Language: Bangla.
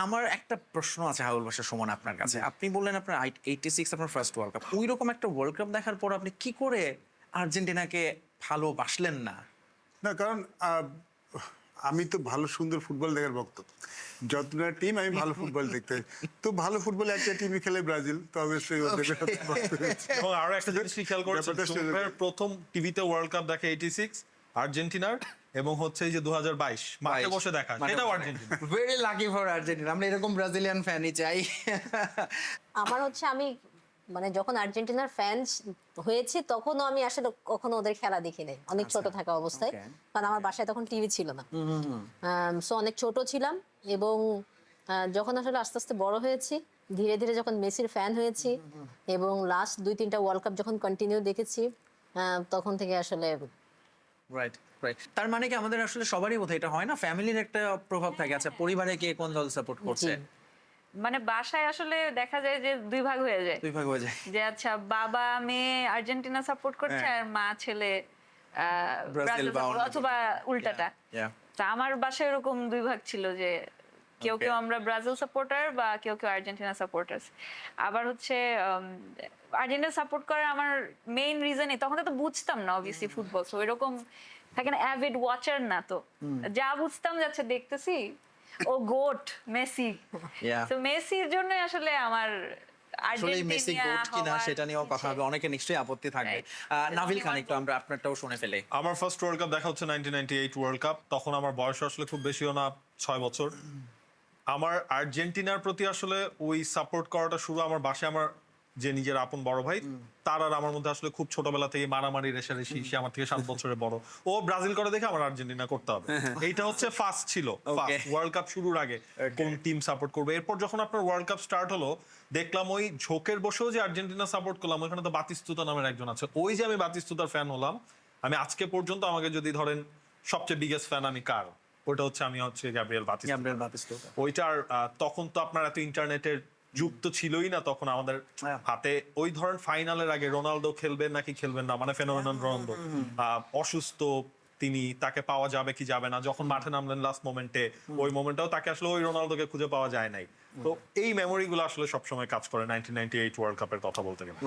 আমার একটা প্রশ্ন আছে হাউল বাসার সুমন আপনার কাছে। আপনি বললেন আপনার 86 আপনার ফার্স্ট ওয়ার্ল্ড কাপ। ওইরকম একটা ওয়ার্ল্ড কাপ দেখার পর আপনি কি করে আর্জেন্টিনাকে ভালোবাসলেন না? না, কারণ আমি তো ভালো সুন্দর ফুটবল দেখার ভক্ত। যতটা টিম আমি ভালো ফুটবল দেখতে তো ভালো ফুটবল একটা টিমই খেলে ব্রাজিল, তো অবশ্যই ওদের ভক্ত হয়েছি। এবং আরো একটা জিনিস খেয়াল করেছেন, ব্যাপারটা সেরকম। সুমনের প্রথম টিভিতে ওয়ার্ল্ড কাপ দেখে 86 আর্জেন্টিনার, এবং হচ্ছে এই যে 2022 মাঠে বসে দেখা, সেটাও Argentina. Very lucky for Argentina. আমরা এরকম ব্রাজিলিয়ান ফ্যানই চাই। আমার হচ্ছে আমি মানে যখন আর্জেন্টিনার ফ্যান হয়েছি তখনও আমি আসলে কখনো ওদের খেলা দেখি নাই, অনেক ছোট থাকা অবস্থায়। কারণ আমার বাসায় তখন টিভি ছিল না, সো অনেক ছোট ছিলাম। এবং যখন আসলে আস্তে আস্তে বড় হয়েছি, ধীরে ধীরে যখন মেসির ফ্যান হয়েছি এবং লাস্ট 2-3টা ওয়ার্ল্ড কাপ যখন কন্টিনিউ দেখেছি, তখন থেকে আসলে রাইট রাইট। তার মানে কি আমাদের আসলে সবারই বোধহয় এটা হয় না, ফ্যামিলির একটা প্রভাব থাকে। আচ্ছা, পরিবারে কে কোন দল সাপোর্ট করছে? মানে বাসায় আসলে দেখা যায় যে দুই ভাগ হয়ে যায়, দুই ভাগ হয়ে যায়। যে আচ্ছা বাবা মেয়ে আর্জেন্টিনা সাপোর্ট করছে আর মা ছেলে ব্রাজিল বা support, অন্য অথবা উল্টাটা। Yeah. তা আমার বাসায় এরকম দুই ভাগ ছিল, যে কেউ কেউ আমরা ব্রাজিল সাপোর্টার বা কেউ কেউ আর্জেন্টিনা সাপোর্টার্স। আবার হচ্ছে আর্জেন্টিনা সাপোর্ট করার আমার মেইন রিজনই, তখন তো বুঝতাম না অবভিয়াসলি ফুটবল, সো এরকম থাকে না অ্যাভিড ওয়াচার না, তো যা বুঝতাম যাচ্ছে দেখতেছি ও গোট মেসি, Yeah. তো মেসির জন্য আসলে আমার আসলে মেসি আর্জেন্টিনা গোট কিনা হওয়ার সেটা নিয়েও কথা ইচ্ছে। হবে, অনেকে নিশ্চয়ই আপত্তি থাকবে। Right. নাভিল খান, একটু আমরা আপনারটাও শুনে ফেলে। আমার ফার্স্ট ওয়ার্ল্ড কাপ দেখা হচ্ছে 1998 ওয়ার্ল্ড কাপ। তখন আমার বয়স আসলে খুব বেশিও না, 6 বছর। আমার আর্জেন্টিনার প্রতি আসলে ওই সাপোর্ট করাটা শুরু আমার বাসায়, আমার যে নিজের আপন বড় ভাই, তার আর আমার মধ্যে আসলে খুব ছোটবেলা থেকে মারামারি রেষারেষি। সে আমার থেকে 7 বছরের বড়, ও ব্রাজিল করে দেখে আমার আর্জেন্টিনা করতে হবে, এইটা হচ্ছে ফার্স্ট ছিল। ফার্স্ট ওয়ার্ল্ড কাপ শুরুর আগে কোন টিম সাপোর্ট করবে। এরপর যখন আপনার ওয়ার্ল্ড কাপ স্টার্ট হলো, দেখলাম ওই ঝোঁকের বসেও যে আর্জেন্টিনা সাপোর্ট করলাম, ওইখানে তো বাতিস্তুতা নামের একজন আছে। ওই যে আমি বাতিস্তুতার ফ্যান হলাম। আমি আজকে পর্যন্ত আমাকে যদি ধরেন সবচেয়ে বিগেস্ট ফ্যান আমি কার, ওটা হচ্ছে আমি হচ্ছে গ্যাব্রিয়েল বাতিস্তুতা। ওইটার তখন তো আপনার এত ইন্টারনেটের যুগ তো ছিলই না তখন আমাদের হাতে। ওই ধরেন ফাইনালের আগে রোনালদো খেলবেন নাকি খেলবেন না, মানে ফেনোমেনন রোনালদো অসুস্থ, তিনি তাকে পাওয়া যাবে কি যাবে না, যখন মাঠে নামলেন লাস্ট মোমেন্টে, ওই মোমেন্টেও তাকে আসলে ওই রোনালদোকে খুঁজে পাওয়া যায় নাই। তো এই মেমোরি গুলো আসলে সবসময় কাজ করে 1998 ওয়ার্ল্ড কাপের কথা বলতে গেলে।